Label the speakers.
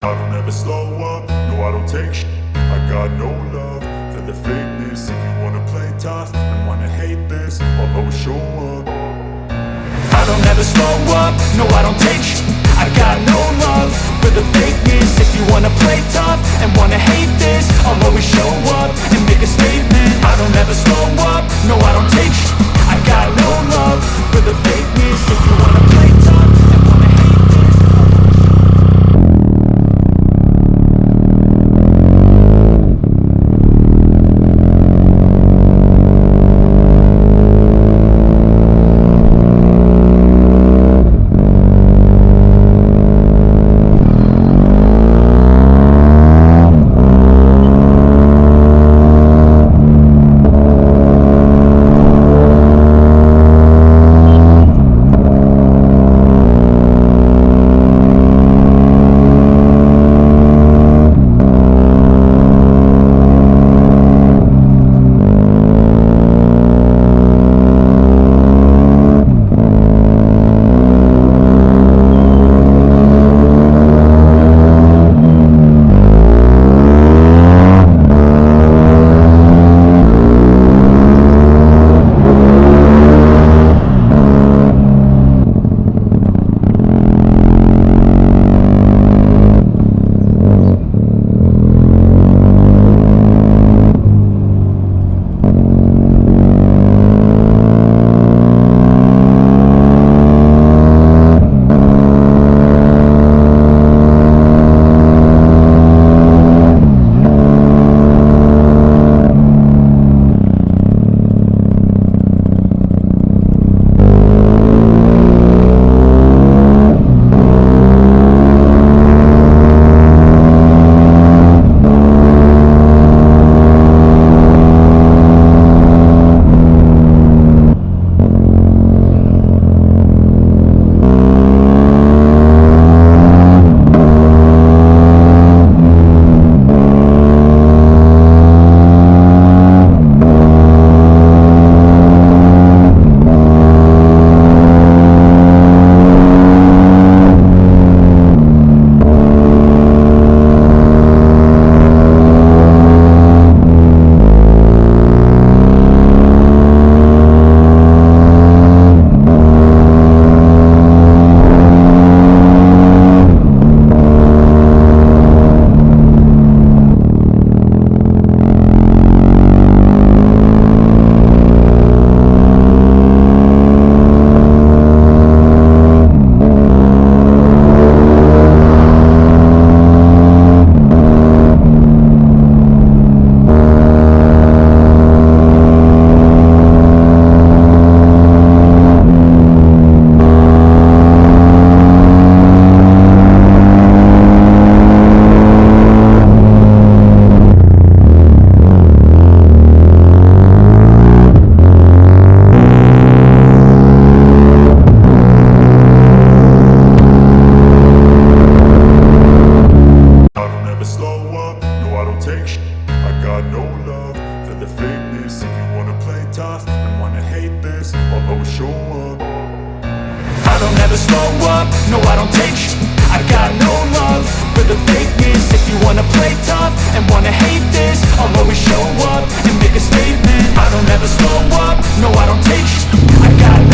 Speaker 1: I don't ever slow up, no I don't take shit. I got no love for the fakeness. If you wanna play tough and wanna hate this, I'll always show up.
Speaker 2: I don't ever slow up, no I don't take shit. I got no love for the fakeness. If you wanna play tough and wanna hate this, I'll always show up and make a statement. I don't ever slow up, no I don't take shit. I got no love for the fakeness. If you wanna play tough and wanna hate this,
Speaker 1: slow up, no I don't take shit. I got no love for the fakeness. If you wanna play tough and wanna hate this, I'll always show up and make a statement. I don't ever slow up, no I don't take shit. I got